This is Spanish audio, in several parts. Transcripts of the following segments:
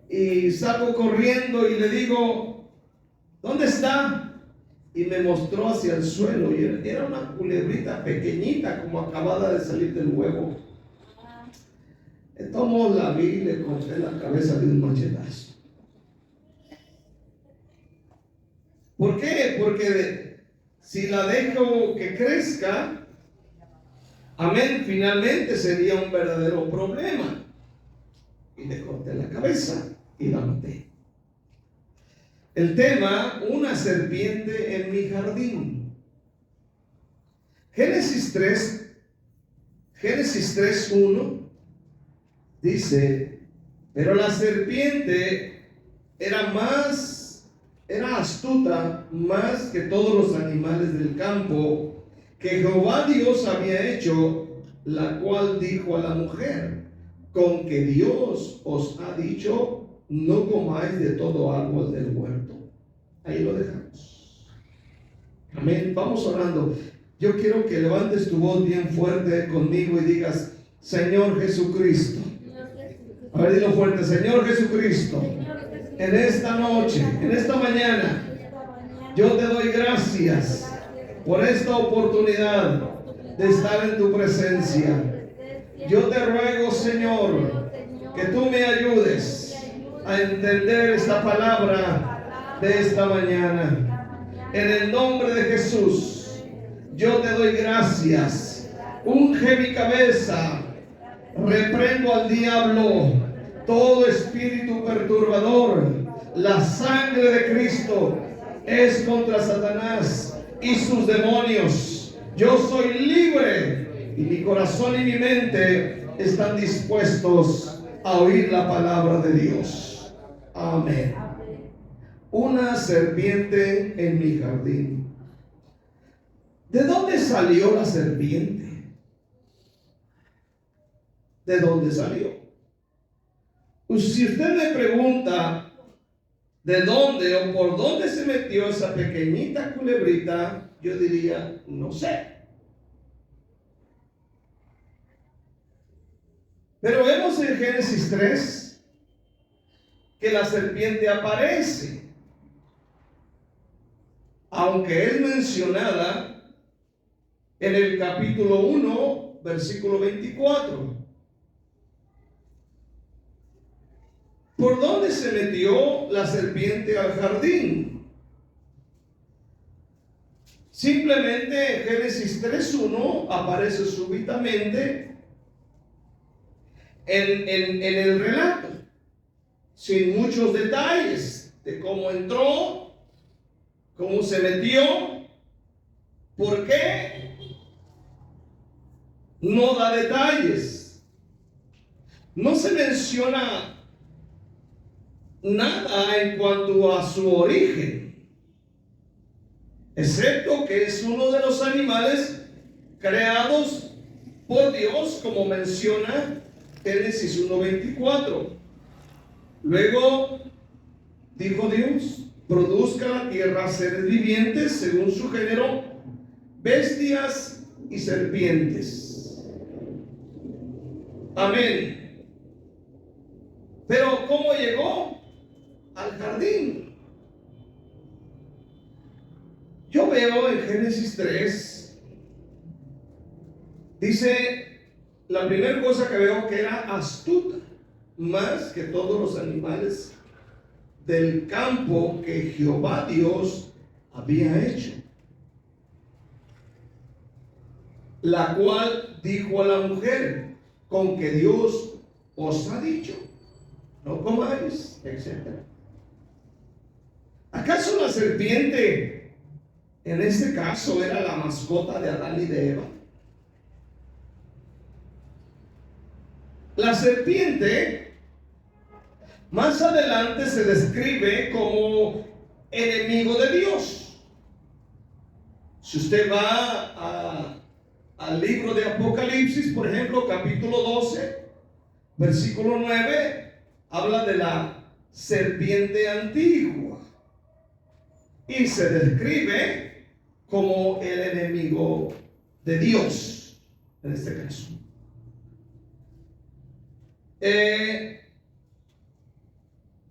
y salgo corriendo y le digo, ¿dónde está? Y me mostró hacia el suelo y era una culebrita pequeñita como acabada de salir del huevo. Entonces la vi y le corté la cabeza de un machetazo. ¿Por qué? Porque si la dejo que crezca, amén, finalmente sería un verdadero problema. Y le corté la cabeza y la maté. El tema, una serpiente en mi jardín. Génesis 3:1 dice, pero la serpiente era astuta más que todos los animales del campo que Jehová Dios había hecho, la cual dijo a la mujer, con que Dios os ha dicho, no comáis de todo árbol del huerto. Ahí lo dejamos. Amén. Vamos orando. Yo quiero que levantes tu voz bien fuerte conmigo y digas, Señor Jesucristo. A ver, dilo fuerte, Señor Jesucristo. En esta noche, en esta mañana, yo te doy gracias por esta oportunidad de estar en tu presencia. Yo te ruego, Señor, que tú me ayudes a entender esta palabra de esta mañana. En el nombre de Jesús, yo te doy gracias. Unge mi cabeza. Reprendo al diablo, todo espíritu perturbador. La sangre de Cristo es contra Satanás y sus demonios. Yo soy libre y mi corazón y mi mente están dispuestos a oír la palabra de Dios. Amén. Una serpiente en mi jardín. ¿De dónde salió la serpiente? ¿De dónde salió? Pues si usted me pregunta de dónde o por dónde se metió esa pequeñita culebrita, yo diría, no sé. Pero vemos en Génesis 3 que la serpiente aparece, aunque es mencionada en el capítulo 1, versículo 24. ¿Por dónde se metió la serpiente al jardín? Simplemente en Génesis 3:1 aparece súbitamente en el relato, sin muchos detalles de cómo entró, cómo se metió, por qué. No da detalles. No se menciona nada en cuanto a su origen, excepto que es uno de los animales creados por Dios, como menciona Génesis 1:24. Luego dijo Dios, produzca la tierra seres vivientes según su género, bestias y serpientes. Amén. Pero ¿cómo llegó al jardín? Yo veo en Génesis 3, dice, la primera cosa que veo que era astuta, más que todos los animales del campo que Jehová Dios había hecho. La cual dijo a la mujer, con que Dios os ha dicho, no comáis, etc. ¿Acaso la serpiente en este caso era la mascota de Adán y de Eva? La serpiente más adelante se describe como enemigo de Dios. Si usted va al libro de Apocalipsis, por ejemplo, capítulo 12, versículo 9, habla de la serpiente antigua y se describe como el enemigo de Dios en este caso.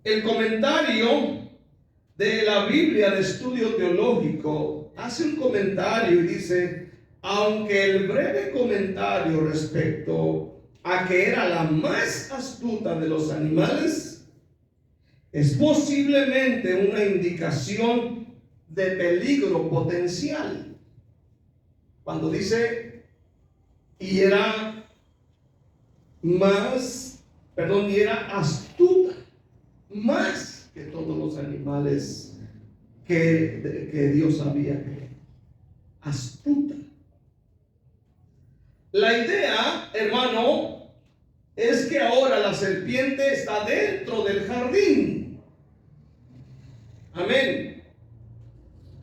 El comentario de la Biblia de Estudio Teológico hace un comentario y dice: aunque el breve comentario respecto a que era la más astuta de los animales es posiblemente una indicación de peligro potencial. Cuando dice y era astuta, más que todos los animales que Dios había creado. Astuta. La idea, hermano, es que ahora la serpiente está dentro del jardín. Amén.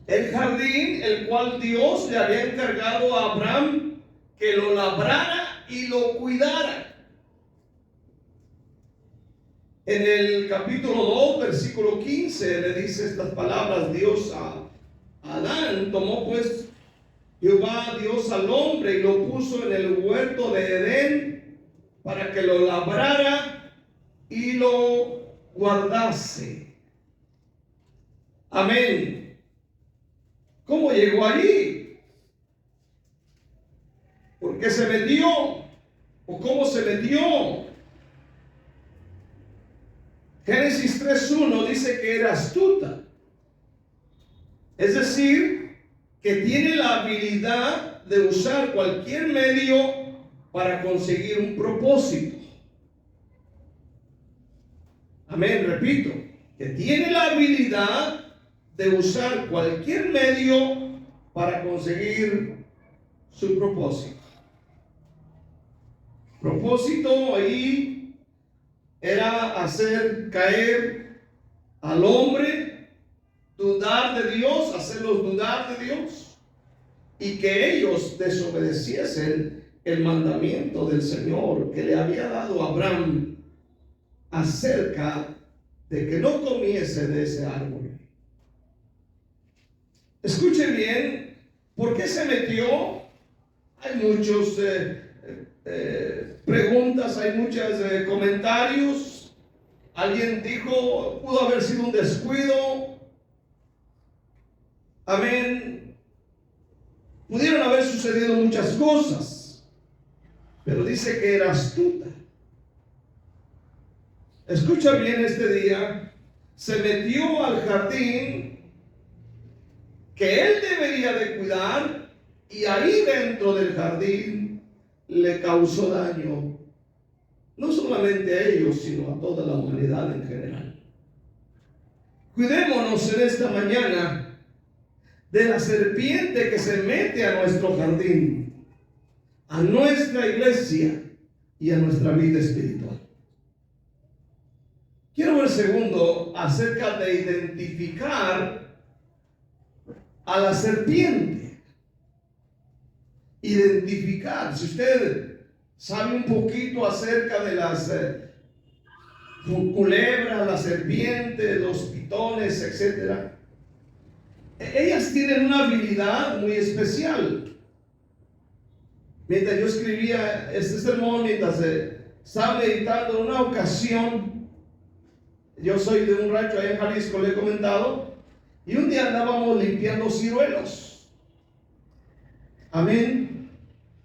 El jardín, el cual Dios le había encargado a Abraham que lo labrara y lo cuidara. En el capítulo 2, versículo 15, le dice estas palabras Dios a Adán: tomó pues Jehová Dios al hombre y lo puso en el huerto de Edén para que lo labrara y lo guardase. Amén. ¿Cómo llegó allí? ¿Por qué se metió? ¿O cómo se metió? Génesis 3:1 dice que era astuta. Es decir, que tiene la habilidad de usar cualquier medio para conseguir un propósito. Amén, repito, que tiene la habilidad de usar cualquier medio para conseguir su propósito. Propósito ahí era hacer caer al hombre, dudar de Dios, hacerlos dudar de Dios, y que ellos desobedeciesen el mandamiento del Señor que le había dado a Abraham acerca de que no comiese de ese árbol. Escuche bien, ¿por qué se metió? Hay muchos preguntas, hay muchos comentarios. Alguien dijo, pudo haber sido un descuido. Amén. Pudieron haber sucedido muchas cosas, pero dice que era astuta. Escucha bien este día, se metió al jardín que él debería de cuidar, y ahí dentro del jardín le causó daño, no solamente a ellos, sino a toda la humanidad en general. Cuidémonos en esta mañana de la serpiente que se mete a nuestro jardín, a nuestra iglesia y a nuestra vida espiritual. Quiero ver segundo acerca de identificar a la serpiente. Identificar. Si usted sabe un poquito acerca de las culebras, las serpientes, los pitones, etc., ellas tienen una habilidad muy especial. Mientras yo escribía este sermón, mientras estaba meditando, en una ocasión, yo soy de un rancho allá en Jalisco, le he comentado, y un día andábamos limpiando ciruelos. Amén.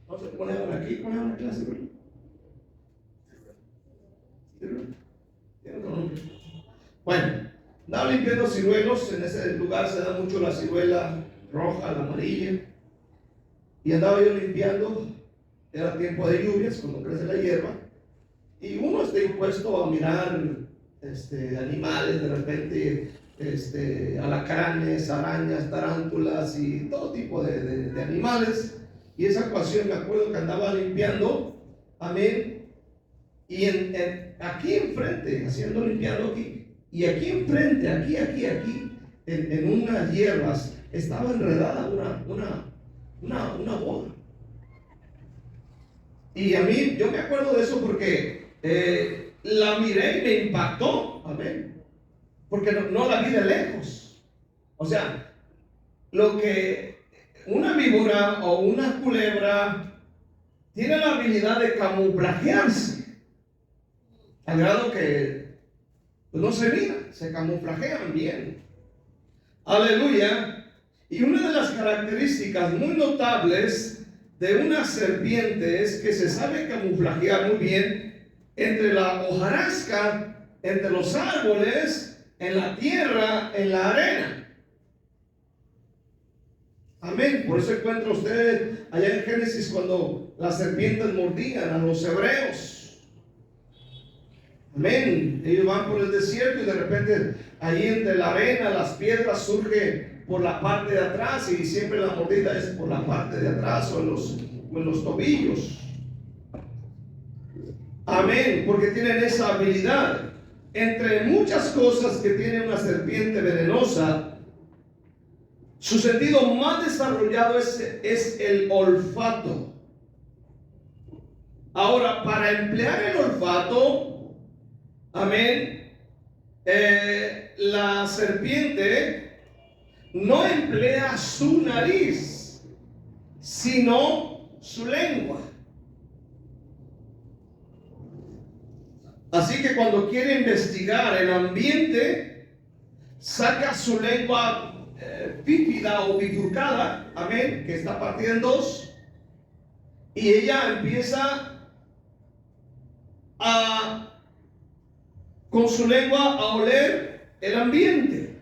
No sé cómo le llaman aquí, ¿cómo le llaman la clase? Bueno, andaba limpiando ciruelos. En ese lugar se da mucho la ciruela roja, la amarilla, y andaba yo limpiando. Era tiempo de lluvias, cuando crece la hierba, y uno está impuesto a mirar animales, de repente alacranes, arañas, tarántulas y todo tipo de animales. Y esa ocasión me acuerdo que andaba limpiando, amén, y aquí enfrente, limpiando aquí, y aquí enfrente, aquí, en unas hierbas, estaba enredada una bola. Y a mí, yo me acuerdo de eso porque la miré y me impactó, amén, porque no la vi de lejos. O sea, lo que una víbora o una culebra tiene la habilidad de camuflajearse, al grado que pues no se miran, se camuflajean bien. Aleluya. Y una de las características muy notables de una serpiente es que se sabe camuflajear muy bien entre la hojarasca, entre los árboles, en la tierra, en la arena. Amén. Por eso encuentra usted allá en Génesis cuando las serpientes mordían a los hebreos. Amén. Ellos van por el desierto y de repente ahí entre la arena, las piedras surge por la parte de atrás, y siempre la mordida es por la parte de atrás o en los tobillos. Amén. Porque tienen esa habilidad. Entre muchas cosas que tiene una serpiente venenosa, su sentido más desarrollado es el olfato. Ahora, para emplear el olfato, amén, la serpiente no emplea su nariz, sino su lengua. Así que cuando quiere investigar el ambiente, saca su lengua bífida o bifurcada, amén, que está partida en dos, y ella empieza con su lengua a oler el ambiente,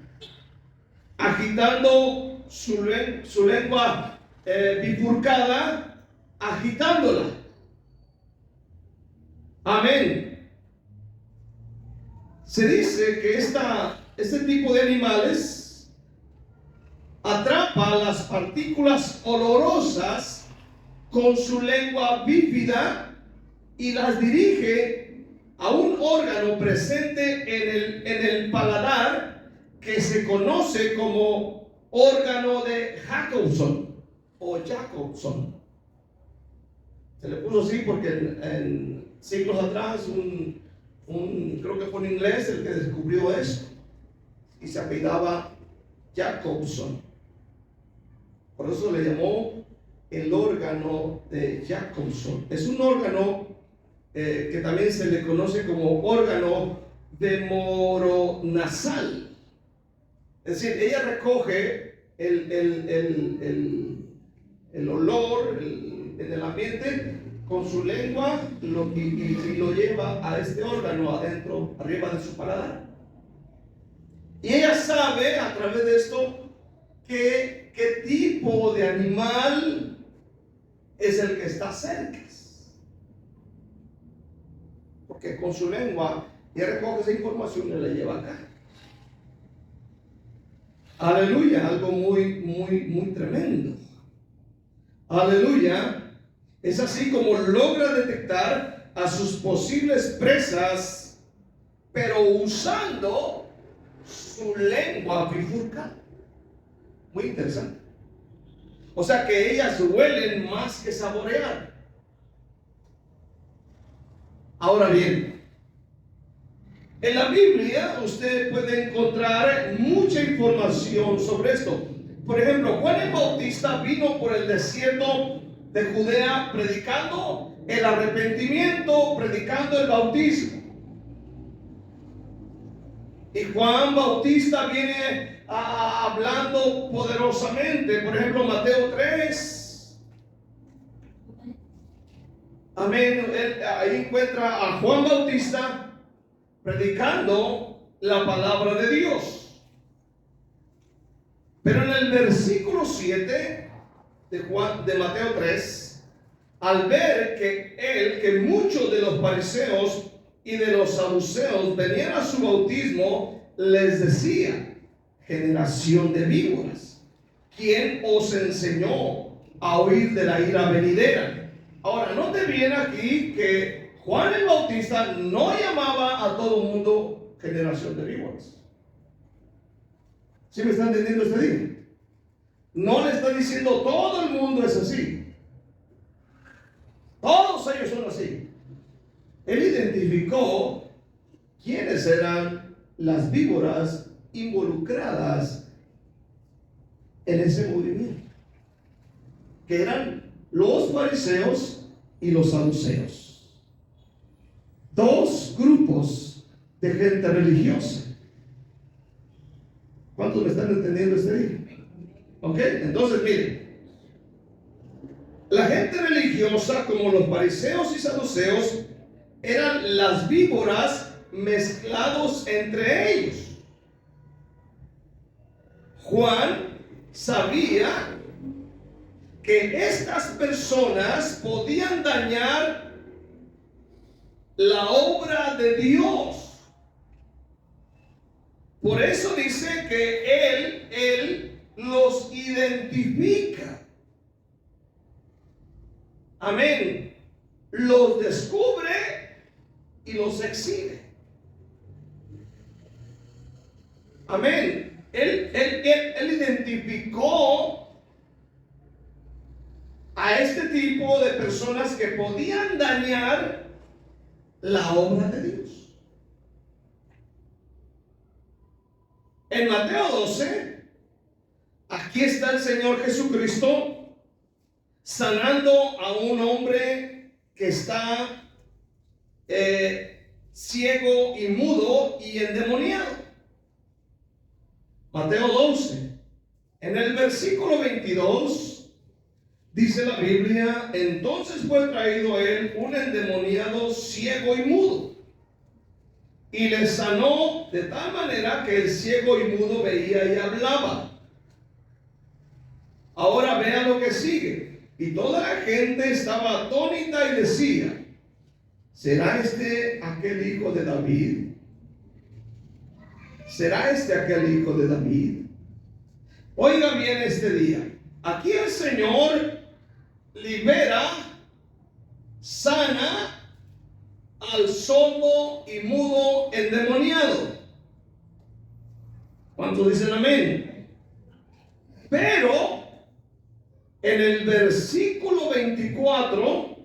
agitando su lengua bifurcada, agitándola. Amén. Se dice que este tipo de animales atrapa las partículas olorosas con su lengua bífida y las dirige a un órgano presente en el paladar que se conoce como órgano de Jacobson o Jacobson. Se le puso así porque en siglos atrás creo que fue un inglés el que descubrió esto y se apellidaba Jacobson. Por eso le llamó el órgano de Jacobson. Es un órgano que también se le conoce como órgano demoronasal. Es decir, ella recoge el olor en el ambiente con su lengua y lo lleva a este órgano adentro, arriba de su paladar. Y ella sabe a través de esto qué tipo de animal es el que está cerca. Porque con su lengua ella recoge esa información y la lleva acá. Aleluya, algo muy tremendo. Aleluya. Es así como logra detectar a sus posibles presas, pero usando su lengua bifurcada. Muy interesante. O sea que ellas huelen más que saborear. Ahora bien, en la Biblia usted puede encontrar mucha información sobre esto. Por ejemplo, Juan el Bautista vino por el desierto de Judea predicando el arrepentimiento, predicando el bautismo. Y Juan Bautista viene hablando poderosamente. Por ejemplo, Mateo 3. Amén. Ahí encuentra a Juan Bautista predicando la palabra de Dios. Pero en el versículo 7 de Mateo 3, al ver que muchos de los fariseos y de los saduceos venían a su bautismo, les decía: generación de víboras, ¿quién os enseñó a huir de la ira venidera? Ahora, note bien aquí que Juan el Bautista no llamaba a todo el mundo generación de víboras. ¿Sí me está entendiendo este día? No le está diciendo todo el mundo es así. Todos ellos son así. Él identificó quiénes eran las víboras involucradas en ese movimiento, que eran los fariseos y los saduceos. Dos grupos de gente religiosa. ¿Cuántos me están entendiendo este día? Ok, entonces miren, la gente religiosa, como los fariseos y saduceos, eran las víboras mezclados entre ellos. Juan sabía que estas personas podían dañar la obra de Dios. Por eso dice que Él los identifica. Amén. Los descubre y los exhibe. Amén. Él identificó a este tipo de personas que podían dañar la obra de Dios. En Mateo 12, aquí está el Señor Jesucristo sanando a un hombre que está ciego y mudo y endemoniado. Mateo 12, en el versículo 22, dice la Biblia: entonces fue traído a él un endemoniado ciego y mudo, y le sanó de tal manera que el ciego y mudo veía y hablaba. Ahora vea lo que sigue. Y toda la gente estaba atónita y decía: ¿será este aquel hijo de David? ¿Será este aquel hijo de David? Oiga bien este día. Aquí el Señor libera, sana al sordo y mudo endemoniado. ¿Cuántos dicen amén? Pero en el versículo 24,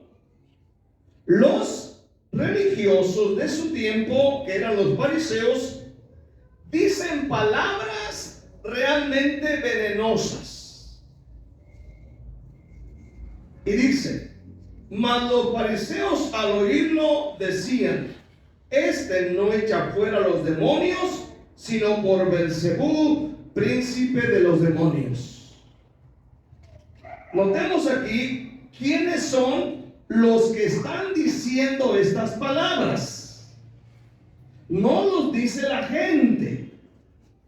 los religiosos de su tiempo, que eran los fariseos, dicen palabras realmente venenosas. Y dice: mas los fariseos al oírlo decían: este no echa fuera a los demonios, sino por Beelzebú, príncipe de los demonios. Notemos aquí quiénes son los que están diciendo estas palabras. No los dice la gente,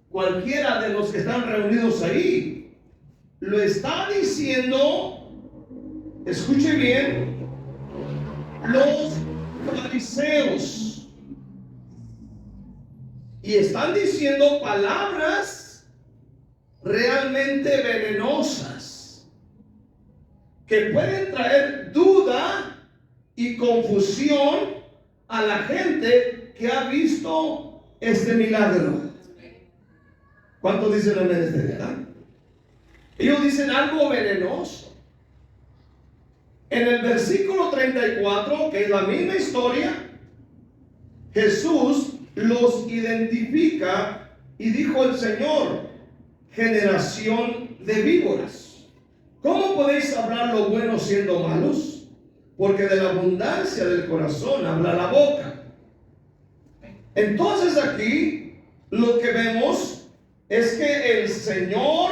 cualquiera de los que están reunidos ahí. Lo está diciendo, escuche bien, los fariseos. Y están diciendo palabras realmente venenosas, que pueden traer duda y confusión a la gente que ha visto este milagro. ¿Cuántos dicen amén este día? Ellos dicen algo venenoso. En el versículo 34, que es la misma historia, Jesús los identifica y dijo el Señor: generación de víboras, ¿cómo podéis hablar lo bueno siendo malos? Porque de la abundancia del corazón habla la boca. Entonces aquí lo que vemos es que el Señor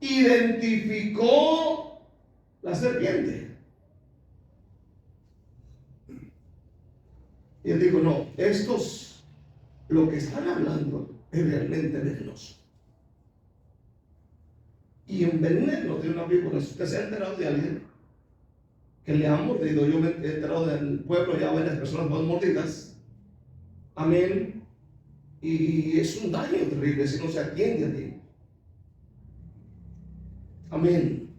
identificó la serpiente. Y él dijo: no, estos, lo que están hablando es realmente venenoso. Y un veneno de una víbora. Si usted se ha enterado de alguien que le ha mordido, yo me he enterado del pueblo ya varias personas más mordidas. Amén. Y es un daño terrible si no se atiende a ti. Amén.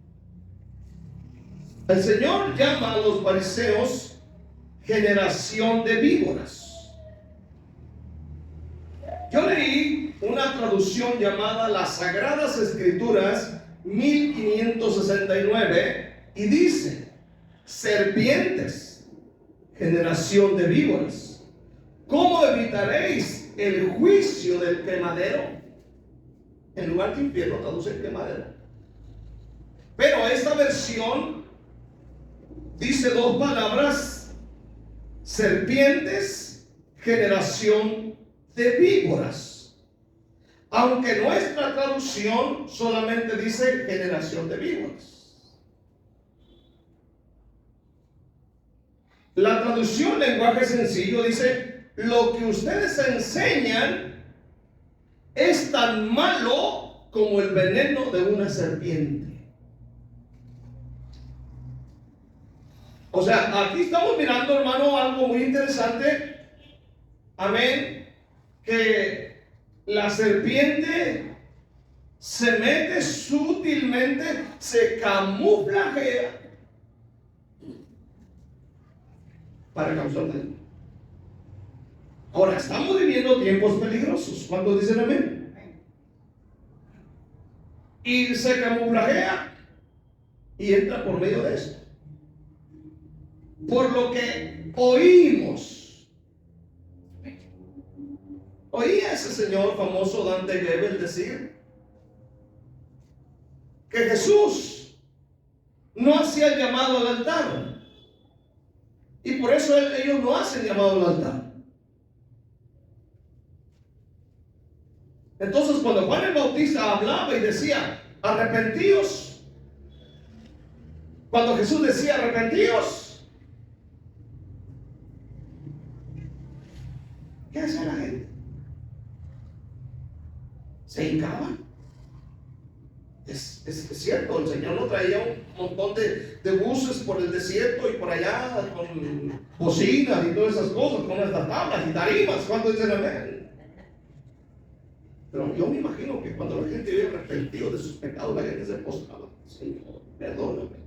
El Señor llama a los fariseos generación de víboras. Yo leí una traducción llamada Las Sagradas Escrituras 1569 y dice: serpientes, generación de víboras, ¿cómo evitaréis el juicio del quemadero? En lugar de infierno traduce quemadero. Pero esta versión dice dos palabras: serpientes, generación de víboras. Aunque nuestra traducción solamente dice generación de víboras. La traducción lenguaje sencillo dice: lo que ustedes enseñan es tan malo como el veneno de una serpiente. O sea, aquí estamos mirando, hermano, algo muy interesante. Amén. Que la serpiente se mete sutilmente, se camuflajea para causar daño. Ahora, estamos viviendo tiempos peligrosos. ¿Cuántos dicen amén? Y se camuflajea y entra por medio de esto. Por lo que oímos. Oía ese señor famoso Dante Gebel decir que Jesús no hacía el llamado al altar. Y por eso ellos no hacen llamado al altar. Entonces, cuando Juan el Bautista hablaba y decía: arrepentíos, cuando Jesús decía arrepentíos, ¿qué hacía la gente? Se hincaban. Es cierto, el Señor no traía un montón de buses por el desierto y por allá con bocinas y todas esas cosas, con estas tablas y tarimas. ¿Cuántos dicen amén? Pero yo me imagino que cuando la gente vive arrepentido de sus pecados, la gente se postraba: Señor, perdóname.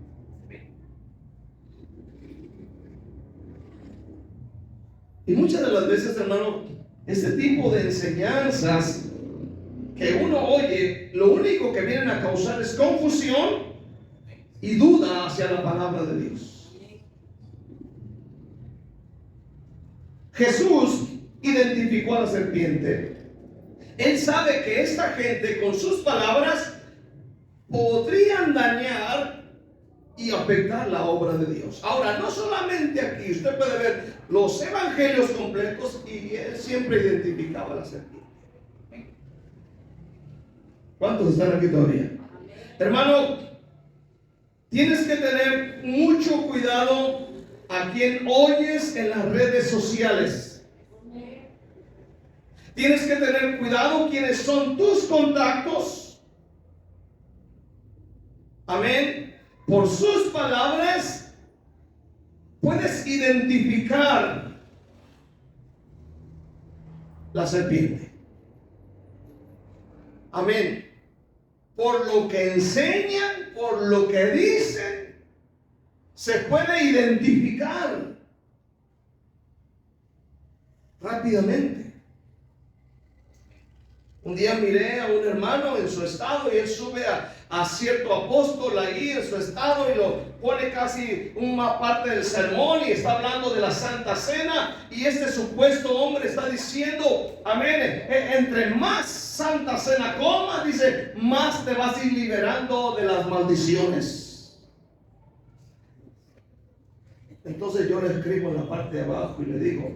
Y muchas de las veces, hermano, este tipo de enseñanzas que uno oye, lo único que vienen a causar es confusión y duda hacia la palabra de Dios. Jesús identificó a la serpiente. Él sabe que esta gente con sus palabras podrían dañar y afectar la obra de Dios. Ahora, no solamente aquí, usted puede ver los evangelios completos y él siempre identificaba a la serpiente. ¿Cuántos están aquí todavía? Hermano, tienes que tener mucho cuidado a quien oyes en las redes sociales. Tienes que tener cuidado quiénes son tus contactos. Amén. Por sus palabras puedes identificar la serpiente. Amén. Por lo que enseñan, por lo que dicen, se puede identificar rápidamente. Un día miré a un hermano en su estado y él sube a cierto apóstol ahí en su estado y lo pone casi una parte del sermón y está hablando de la Santa Cena, y este supuesto hombre está diciendo, amén, entre más Santa Cena comas, dice, más te vas a ir liberando de las maldiciones. Entonces yo le escribo en la parte de abajo y le digo: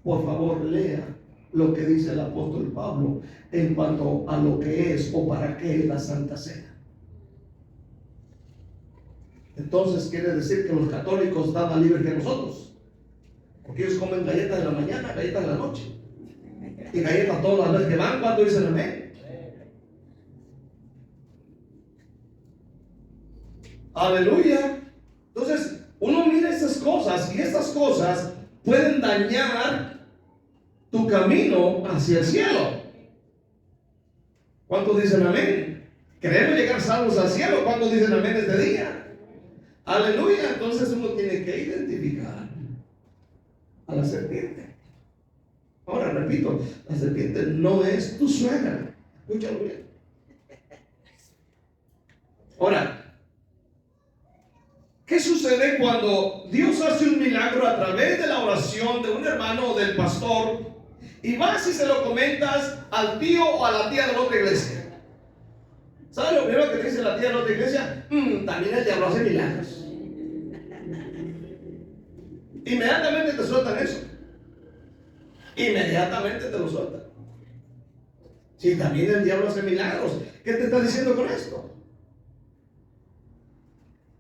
por favor, lea lo que dice el apóstol Pablo en cuanto a lo que es o para qué es la Santa Cena. Entonces quiere decir que los católicos están más libres que nosotros, porque ellos comen galletas en la mañana, galletas en la noche y galletas todas las veces que van. ¿Cuánto dicen amén? Aleluya. Entonces uno mira estas cosas y estas cosas pueden dañar tu camino hacia el cielo. ¿Cuántos dicen amén? Queremos llegar salvos al cielo. ¿Cuántos dicen amén este día? Aleluya. Entonces uno tiene que identificar a la serpiente. Ahora repito, la serpiente no es tu suegra. Escúchalo bien. Ahora, ¿qué sucede cuando Dios hace un milagro a través de la oración de un hermano o del pastor y vas y se lo comentas al tío o a la tía de la otra iglesia? ¿Sabes lo primero que dice la tía de la otra iglesia? También el diablo hace milagros. Inmediatamente te sueltan eso. inmediatamente te lo suelta. Si también el diablo hace milagros, ¿qué te está diciendo con esto?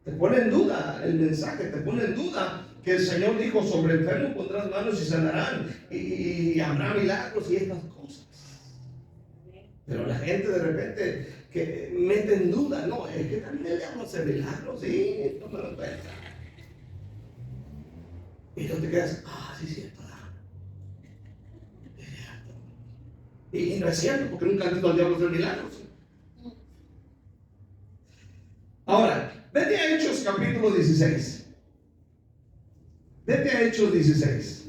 Te pone en duda el mensaje, te pone en duda que el Señor dijo: sobre enfermos pondrás manos y sanarán, y habrá milagros y estas cosas. Pero la gente de repente que mete en duda: no, es que también el diablo hace milagros, sí, no me lo cuenta. Y tú te quedas: sí, cierto. Y no es cierto, porque nunca han visto al diablo hacer milagros. Ahora, vete a Hechos capítulo 16. Vete a Hechos 16.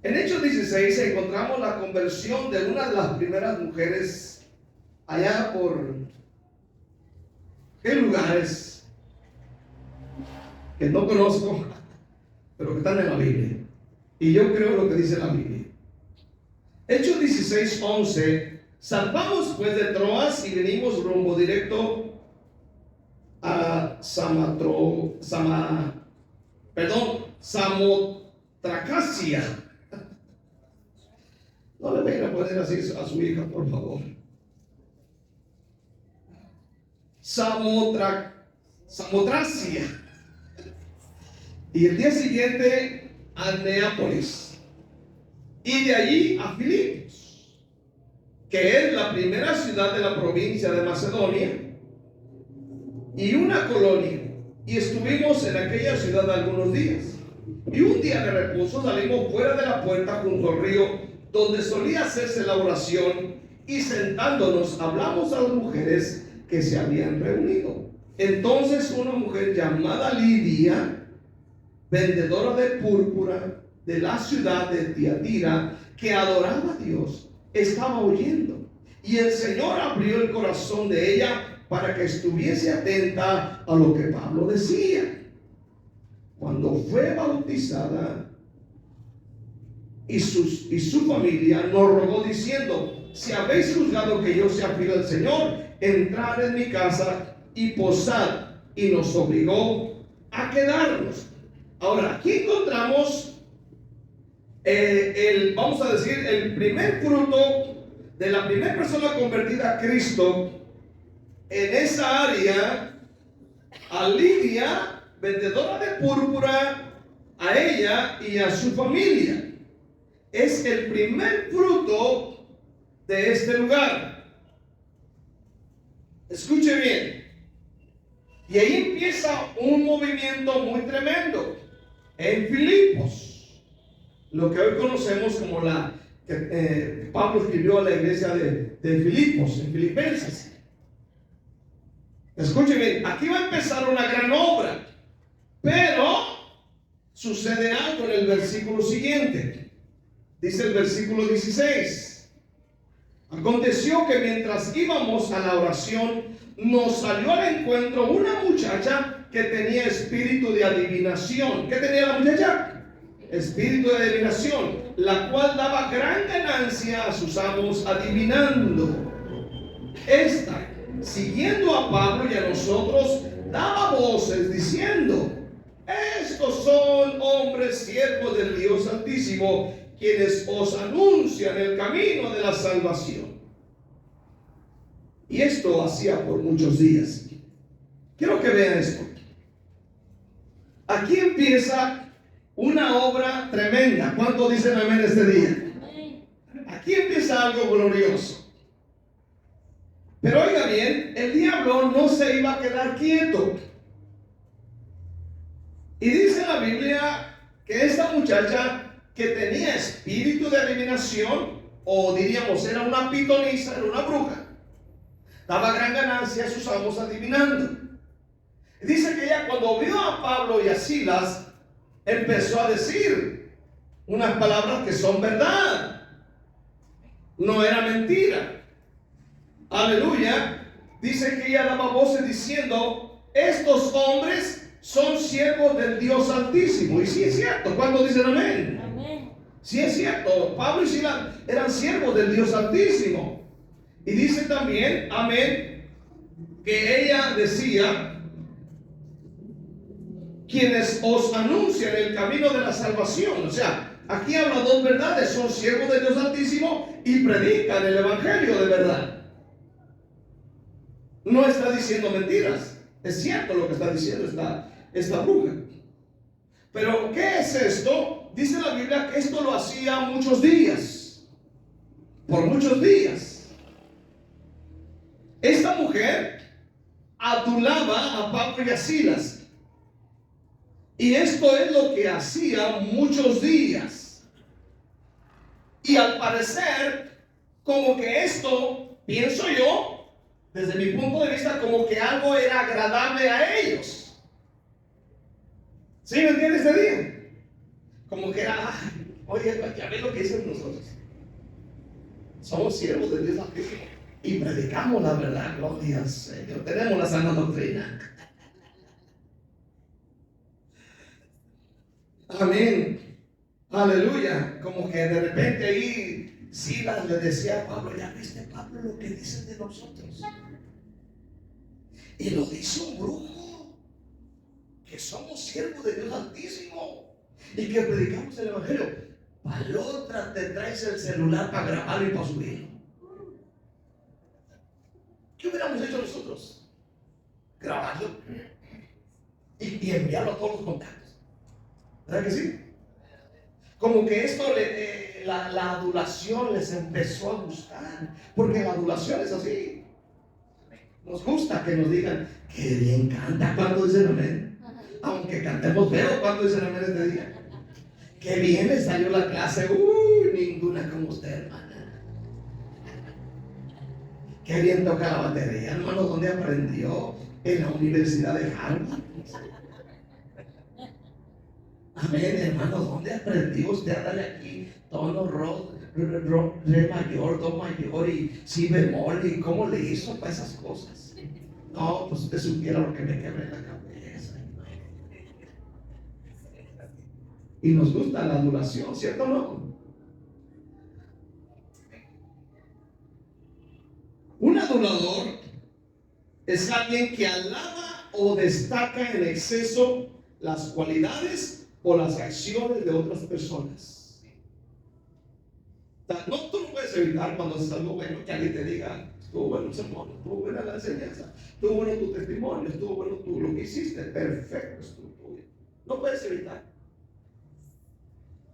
En Hechos 16 encontramos la conversión de una de las primeras mujeres allá por qué lugares que no conozco, pero que están en la Biblia. Y yo creo lo que dice la Biblia. Hechos 16:11. Salvamos pues de Troas y venimos rumbo directo a Samotracacia. No le vayan a poner así a su hija, por favor. Samotracia. Y el día siguiente a Neápolis. Y de allí a Filipos, que es la primera ciudad de la provincia de Macedonia y una colonia. Y estuvimos en aquella ciudad algunos días. Y un día de reposo salimos fuera de la puerta junto al río, donde solía hacerse la oración, y sentándonos hablamos a las mujeres que se habían reunido. Entonces una mujer llamada Lidia, vendedora de púrpura de la ciudad de Tiatira, que adoraba a Dios, estaba oyendo, y el Señor abrió el corazón de ella para que estuviese atenta a lo que Pablo decía. Cuando fue bautizada y su familia, nos rogó diciendo: si habéis juzgado que yo sea fiel al Señor, entrad en mi casa y posad. Y nos obligó a quedarnos. Ahora, aquí encontramos vamos a decir, el primer fruto de la primera persona convertida a Cristo en esa área, a Lidia, vendedora de púrpura, a ella y a su familia. Es el primer fruto de este lugar. Escuche bien. Y ahí empieza un movimiento muy tremendo en Filipos, lo que hoy conocemos como Pablo escribió a la iglesia de Filipos, en Filipenses. Escuchen bien, aquí va a empezar una gran obra, pero sucede algo en el versículo siguiente. Dice el versículo 16: aconteció que mientras íbamos a la oración, nos salió al encuentro una muchacha que tenía espíritu de adivinación. ¿Qué tenía la muchacha? Espíritu de adivinación, la cual daba gran ganancia a sus amos adivinando. Esta, siguiendo a Pablo y a nosotros, daba voces diciendo: estos son hombres siervos del Dios Altísimo, quienes os anuncian el camino de la salvación. Y esto hacía por muchos días. Quiero que vean esto. Aquí empieza una obra tremenda. ¿Cuántos dicen amén este día? Aquí empieza algo glorioso. Pero oiga bien, el diablo no se iba a quedar quieto. Y dice la Biblia que esta muchacha, que tenía espíritu de adivinación, o diríamos era una pitonisa, era una bruja, daba gran ganancia a sus amos adivinando. Y dice que ella, cuando vio a Pablo y a Silas, empezó a decir unas palabras que son verdad, no era mentira. Aleluya. Dice que ella daba voces diciendo: estos hombres son siervos del Dios Altísimo. Y sí es cierto. ¿Cuántos dicen amén? Amén. Sí es cierto. Pablo y Silas eran siervos del Dios Altísimo. Y dice también, amén, que ella decía: quienes os anuncian el camino de la salvación. O sea, Aquí habla dos verdades: son siervos de Dios Altísimo y predican el evangelio de verdad. No está diciendo mentiras. Es cierto lo que está diciendo esta bruja. Pero ¿qué es esto? Dice la Biblia que esto lo hacía muchos días. Por muchos días. Esta mujer adulaba a Pablo y a Silas. Y esto es lo que hacía muchos días. Y al parecer, como que esto, pienso yo, desde mi punto de vista, como que algo era agradable a ellos. ¿Sí me entiendes este día? Como que era, oye, ya ves lo que dicen nosotros. Somos siervos de Dios Altísimo y predicamos la verdad, gloria al Señor. Tenemos la sana doctrina. Amén. Aleluya. Como que de repente ahí Silas le decía a Pablo: ya viste, Pablo, lo que dicen de nosotros. Y lo dice un brujo, que somos siervos de Dios Altísimo y que predicamos el evangelio. Para la otra te traes el celular para grabarlo y para subirlo. ¿Qué hubiéramos hecho nosotros? Grabarlo y enviarlo a todos los contactos. ¿Verdad que sí? Como que esto, la adulación les empezó a gustar. Porque la adulación es así. Nos gusta que nos digan: qué bien canta. ¿Cuándo dicen amén? Aunque cantemos feo, ¿cuándo dicen amén este día? Qué bien le salió la clase. Ninguna como usted, hermana. Qué bien toca la batería, hermano. ¿Dónde aprendió? En la Universidad de Harvard. Amén, hermano. ¿Dónde aprendió usted a darle aquí tono re mayor, do mayor y si bemol? ¿Y cómo le hizo para esas cosas? No, pues usted supiera lo que me quebré la cabeza. Y nos gusta la adulación, ¿cierto o no? Un adulador es alguien que alaba o destaca en exceso las cualidades o las acciones de otras personas. No, tú no puedes evitar cuando haces algo bueno que alguien te diga: estuvo bueno el sermón, estuvo buena la enseñanza, estuvo bueno tu testimonio, estuvo bueno tú lo que hiciste, perfecto, estuvo bien. No puedes evitar.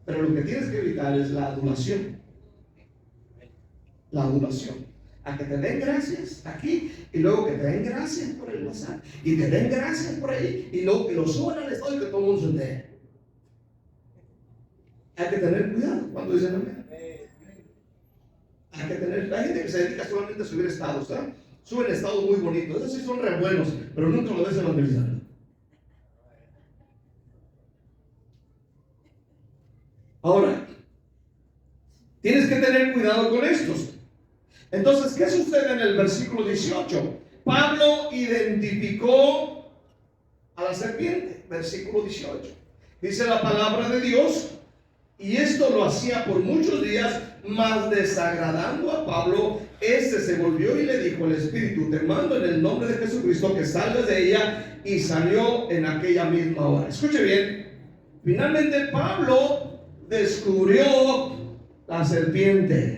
Pero lo que tienes que evitar es la adulación. La adulación. A que te den gracias aquí y luego que te den gracias por el WhatsApp y te den gracias por ahí y luego que lo suban al estado y que todo el mundo se entere. Hay que tener cuidado cuando dicen amén. Hay gente que se dedica solamente a subir estados, ¿eh? Suben estados muy bonitos, esos sí son re buenos, pero nunca lo ves evangelizando. Ahora, tienes que tener cuidado con estos. Entonces, ¿qué sucede en el versículo 18? Pablo identificó a la serpiente. Versículo 18. Dice la palabra de Dios: y esto lo hacía por muchos días, mas desagradando a Pablo, este se volvió y le dijo al espíritu: te mando en el nombre de Jesucristo que salgas de ella. Y salió en aquella misma hora. Escuche bien. Finalmente Pablo descubrió la serpiente.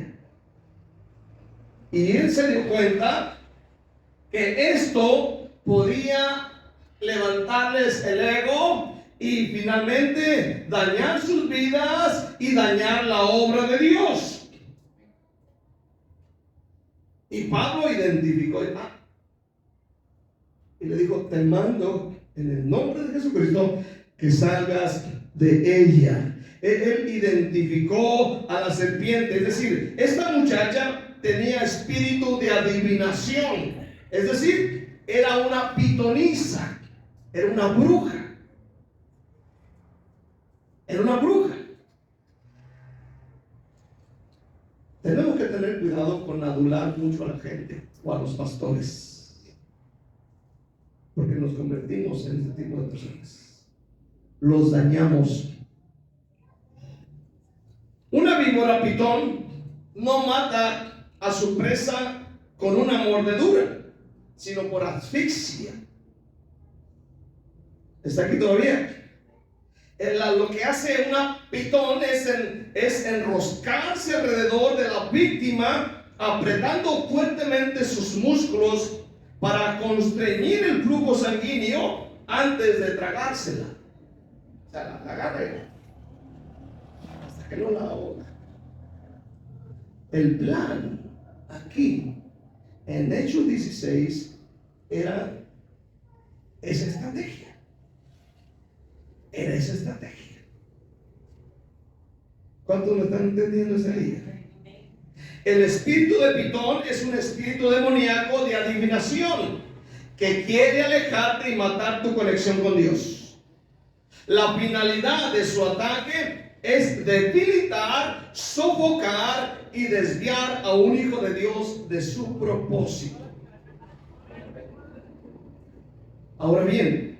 Y él se dio cuenta que esto podía levantarles el ego y finalmente dañar sus vidas y dañar la obra de Dios. Y Pablo identificó y le dijo: te mando en el nombre de Jesucristo que salgas de ella. Él identificó a la serpiente. Es decir, esta muchacha tenía espíritu de adivinación. Es decir, era una pitonisa, era una bruja. Era una bruja. Tenemos que tener cuidado con adular mucho a la gente o a los pastores, porque nos convertimos en este tipo de personas. Los dañamos. Una víbora pitón no mata a su presa con una mordedura, sino por asfixia. ¿Está aquí todavía? Lo que hace una Pitón es enroscarse alrededor de la víctima, apretando fuertemente sus músculos para constreñir el flujo sanguíneo antes de tragársela. O sea, la agarra hasta que no la ahoga. El plan aquí en Hechos 16 era esa estrategia. Era esa estrategia. ¿Cuántos me están entendiendo ese día? El espíritu de Pitón es un espíritu demoníaco de adivinación que quiere alejarte y matar tu conexión con Dios. La finalidad de su ataque es debilitar, sofocar y desviar a un hijo de Dios de su propósito. Ahora bien,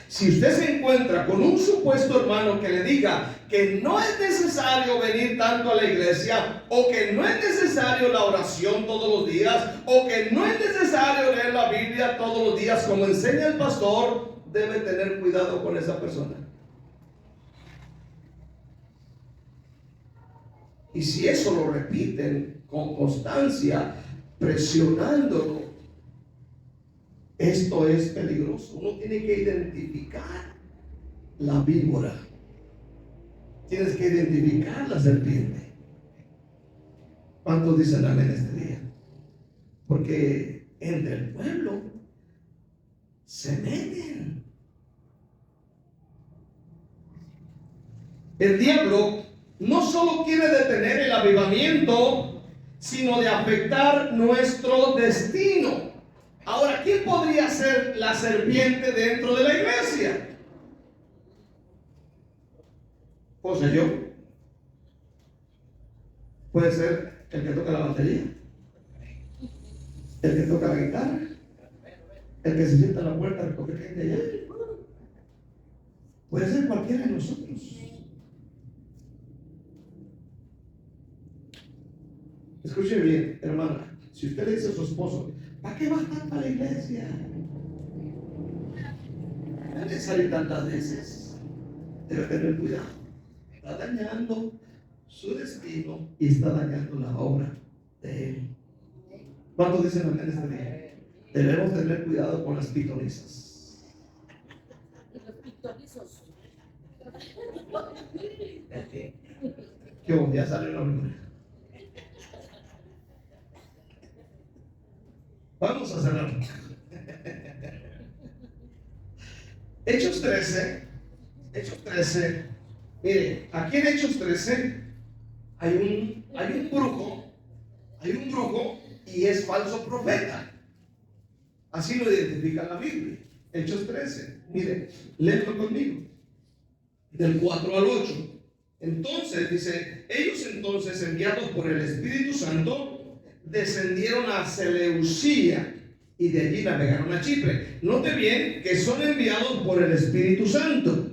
si usted se encuentra con un supuesto hermano que le diga que no es necesario venir tanto a la iglesia, o que no es necesario la oración todos los días, o que no es necesario leer la Biblia todos los días como enseña el pastor, debe tener cuidado con esa persona. Y si eso lo repiten con constancia, presionándolo, esto es peligroso. Uno tiene que identificar la víbora. Tienes que identificar la serpiente. ¿Cuántos dicen amén este día? Porque entre el pueblo se meten. El diablo no solo quiere detener el avivamiento, sino de afectar nuestro destino. Ahora, ¿quién podría ser la serpiente dentro de la iglesia? O sea, yo. Puede ser el que toca la batería, el que toca la guitarra, el que se sienta a la puerta a recoger gente allá. Puede ser cualquiera de nosotros. Escuche bien, hermana. Si usted le dice a su esposo, ¿para qué vas tanto a la iglesia? No es necesario tantas veces. Debe tener cuidado. Está dañando su destino y está dañando la obra de él. ¿Cuántos dicen amén este día? Debemos tener cuidado con las pitonizas. Los pitonizos. ¿Qué? Ya sale el nombre. Vamos a cerrar. Hechos 13. Mire, aquí en Hechos 13 hay un brujo y es falso profeta. Así lo identifica la Biblia. Hechos 13. Mire, léelo conmigo. Del 4 al 8. Entonces dice, ellos entonces enviados por el Espíritu Santo descendieron a Seleucía y de allí navegaron a Chipre. Note bien que son enviados por el Espíritu Santo.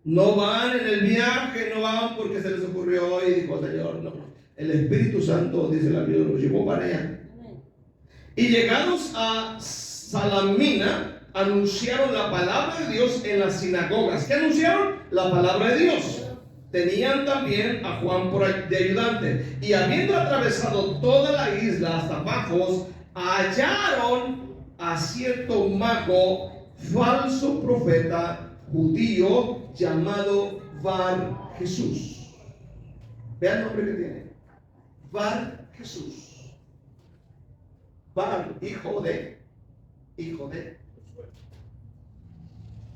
No van en el viaje, no van porque se les ocurrió y dijo Señor, no. El Espíritu Santo, dice la Biblia, los llevó para allá. Y llegados a Salamina, anunciaron la palabra de Dios en las sinagogas. ¿Qué anunciaron? La palabra de Dios. Tenían también a Juan de ayudante. Y habiendo atravesado toda la isla hasta Pafos, hallaron a cierto mago, falso profeta judío, llamado Bar Jesús. Vean el nombre que tiene. Bar Jesús. Bar, hijo de.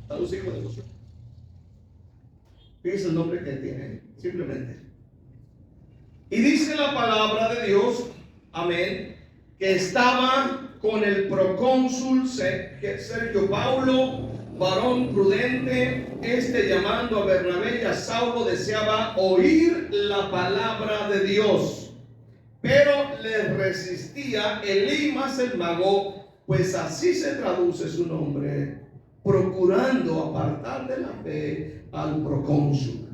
A los hijos de Josué. Fíjense el nombre que tiene, simplemente. Y dice la palabra de Dios, amén, que estaba con el procónsul Sergio Paulo, varón prudente. Llamando a Bernabé y a Saulo, deseaba oír la palabra de Dios, pero le resistía Elimas el mago, pues así se traduce su nombre, procurando apartar de la fe al procónsul.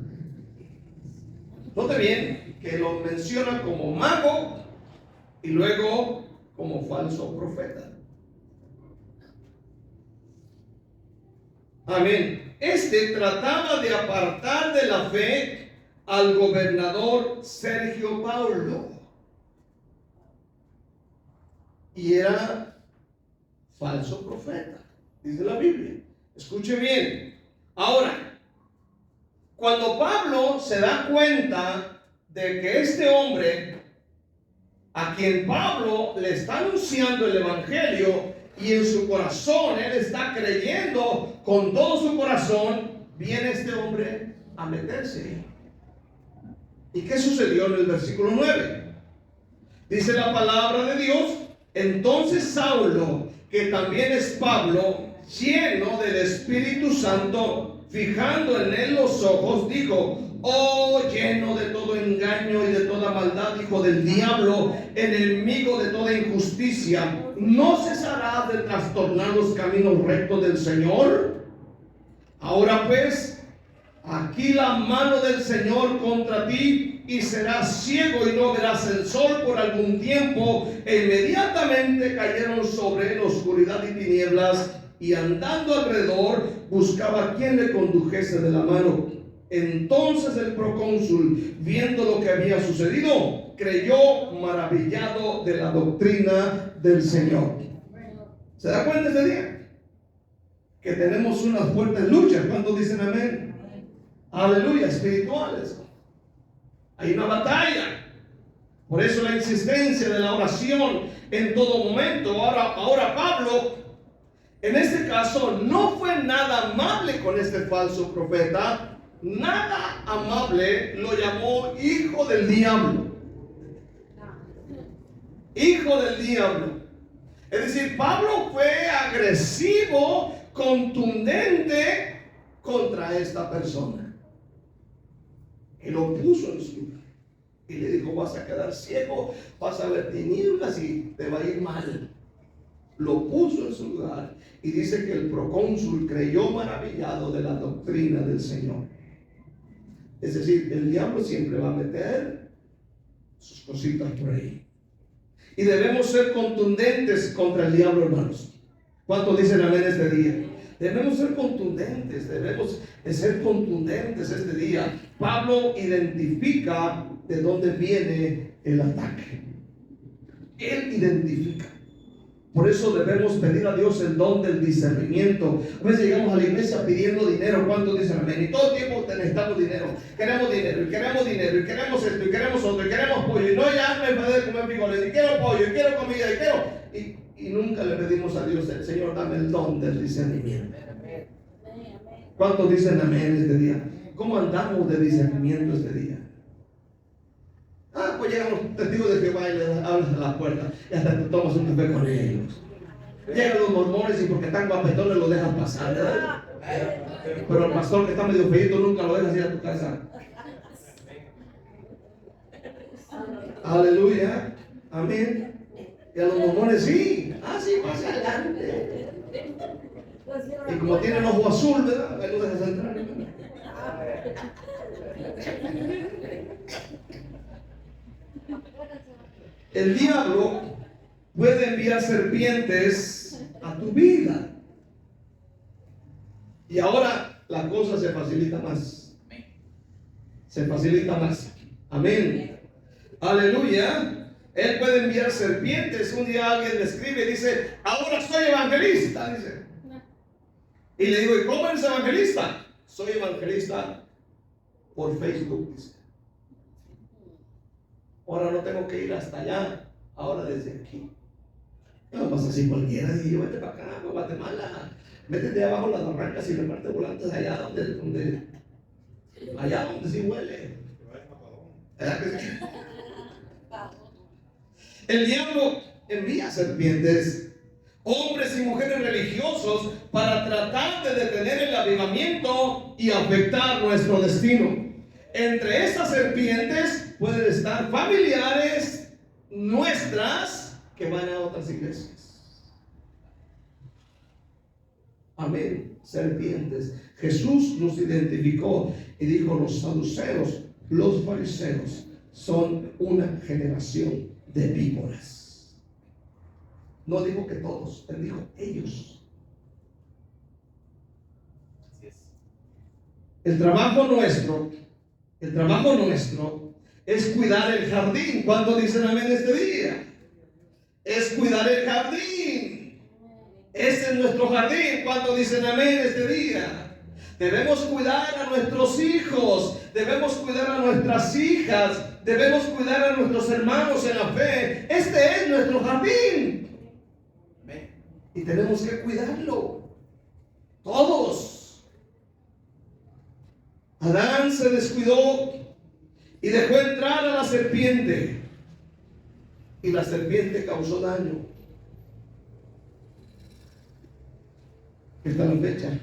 Note bien que lo menciona como mago y luego como falso profeta. Amén. Este trataba de apartar de la fe al gobernador Sergio Paulo. Y era falso profeta, dice la Biblia. Escuche bien. Ahora, cuando Pablo se da cuenta de que este hombre, a quien Pablo le está anunciando el evangelio, y en su corazón él está creyendo con todo su corazón, viene este hombre a meterse. ¿Y qué sucedió en el versículo 9? Dice la palabra de Dios: entonces Saulo, que también es Pablo, lleno del Espíritu Santo, fijando en él los ojos, dijo: oh, lleno de todo engaño y de toda maldad, hijo del diablo, enemigo de toda injusticia, ¿no cesará de trastornar los caminos rectos del Señor? Ahora pues, aquí la mano del Señor contra ti, y serás ciego y no verás el sol por algún tiempo. E inmediatamente cayeron sobre él oscuridad y tinieblas, y andando alrededor buscaba a quien le condujese de la mano. Entonces el procónsul, viendo lo que había sucedido, creyó, maravillado de la doctrina del Señor. ¿Se da cuenta este día? Que tenemos unas fuertes luchas. ¿Cuántos dicen amén? Aleluya, espirituales. Hay una batalla. Por eso la insistencia de la oración en todo momento. Ahora Pablo, en este caso, no fue nada amable con este falso profeta. Nada amable, lo llamó hijo del diablo. Hijo del diablo. Es decir, Pablo fue agresivo, contundente contra esta persona. Y lo puso en su lugar. Y le dijo: vas a quedar ciego, vas a ver tinieblas y te va a ir mal. Lo puso en su lugar. Y dice que el procónsul creyó, maravillado de la doctrina del Señor. Es decir, el diablo siempre va a meter sus cositas por ahí. Y debemos ser contundentes contra el diablo, hermanos. ¿Cuántos dicen amén este día? Debemos ser contundentes, debemos ser contundentes este día. Pablo identifica de dónde viene el ataque. Él identifica. Por eso debemos pedir a Dios el don del discernimiento. A veces llegamos a la iglesia pidiendo dinero. ¿Cuántos dicen amén? Y todo el tiempo necesitamos dinero. Queremos dinero, y queremos dinero, y queremos esto, y queremos otro, y queremos pollo. Y no, ya me enfadé de comer frijoles, y quiero pollo, y quiero comida, y quiero... Y nunca le pedimos a Dios: Señor, dame el don del discernimiento. ¿Cuántos dicen amén este día? ¿Cómo andamos de discernimiento este día? Pues llegan los testigos de Jehová y les hablas a la puerta y hasta te tomas un café con ellos. Llegan los mormones y porque están guapetones los dejan pasar, ¿verdad? Pero el pastor que está medio feíto nunca lo dejas ir a tu casa. Aleluya, amén. Y a los mormones sí, sí, pasa adelante. Y como tienen ojo azul, ¿verdad? Ahí lo dejas entrar. El diablo puede enviar serpientes a tu vida. Y ahora la cosa se facilita más. Se facilita más. Amén. Aleluya. Él puede enviar serpientes. Un día alguien me escribe y dice: ahora soy evangelista. Dice. Y le digo: ¿y cómo eres evangelista? Soy evangelista por Facebook. Dice. Ahora no tengo que ir hasta allá, ahora desde aquí. No pasa así cualquiera. Digo: vete para acá, para Guatemala, métete abajo las barrancas y reparte volantes allá donde sí huele. ¿Verdad que sí? El diablo envía serpientes, hombres y mujeres religiosos, para tratar de detener el avivamiento y afectar nuestro destino. Entre estas serpientes pueden estar familiares nuestras que van a otras iglesias. Amén. Serpientes. Jesús nos identificó y dijo: los saduceos, los fariseos, son una generación de víboras. No dijo que todos, él dijo ellos. El trabajo nuestro es cuidar el jardín. ¿Cuántos dicen amén este día? Es cuidar el jardín. Ese es nuestro jardín. ¿Cuántos dicen amén este día? Debemos cuidar a nuestros hijos, debemos cuidar a nuestras hijas, debemos cuidar a nuestros hermanos en la fe. Este es nuestro jardín. Y tenemos que cuidarlo. Todos. Adán se descuidó y dejó entrar a la serpiente. Y la serpiente causó daño. Esta es la fecha.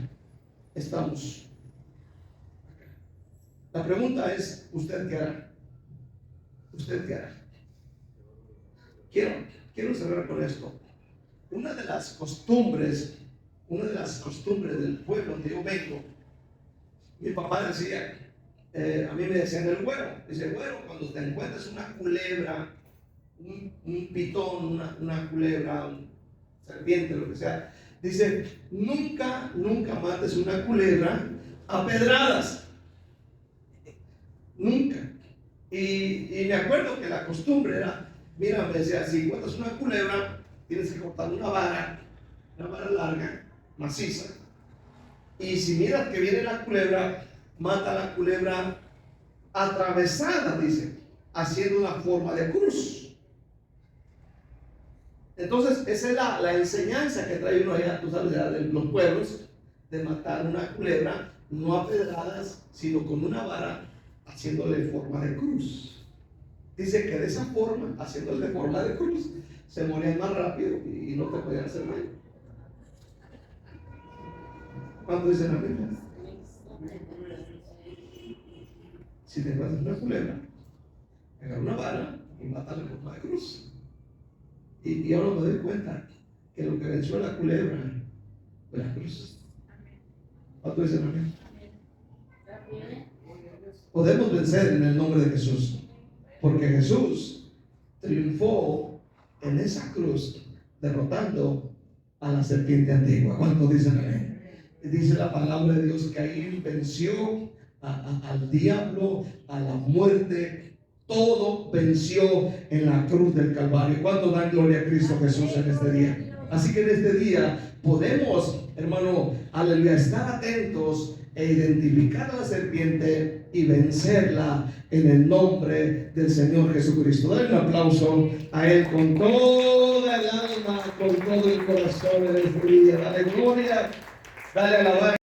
Estamos. La pregunta es, ¿usted qué hará? ¿Usted qué hará? Quiero cerrar con esto. Una de las costumbres del pueblo donde yo vengo, mi papá decía, a mí me decían el güero. Dice, güero, cuando te encuentres una culebra, un pitón, una culebra, un serpiente, lo que sea, dice, nunca mates una culebra a pedradas. Nunca. Y me acuerdo que la costumbre era, mira, me decía, si encuentras una culebra, tienes que cortar una vara larga, maciza. Y si miras que viene la culebra, mata a la culebra atravesada, dice, haciendo una forma de cruz. Entonces, esa es la enseñanza que trae uno allá, tú sabes, de los pueblos, de matar una culebra, no a pedradas, sino con una vara, haciéndole forma de cruz. Dice que de esa forma, haciéndole forma de cruz, se morían más rápido y no te podían hacer mal. ¿Cuánto dicen amén? Si te encuentras una culebra, agarra una vara y mátale en forma de cruz. Y ahora me doy cuenta que lo que venció a la culebra fue la cruz. ¿Cuánto dicen amén? Podemos vencer en el nombre de Jesús, porque Jesús triunfó en esa cruz, derrotando a la serpiente antigua. ¿Cuántos dicen amén? Dice la palabra de Dios que ahí venció al diablo, a la muerte. Todo venció en la cruz del Calvario. ¿Cuántos dan gloria a Cristo Jesús en este día? Así que en este día podemos, hermano, aleluya, estar atentos e identificar a la serpiente y vencerla en el nombre del Señor Jesucristo. Dale un aplauso a Él con toda el alma, con todo el corazón en este día. Dale gloria, dale alabanza.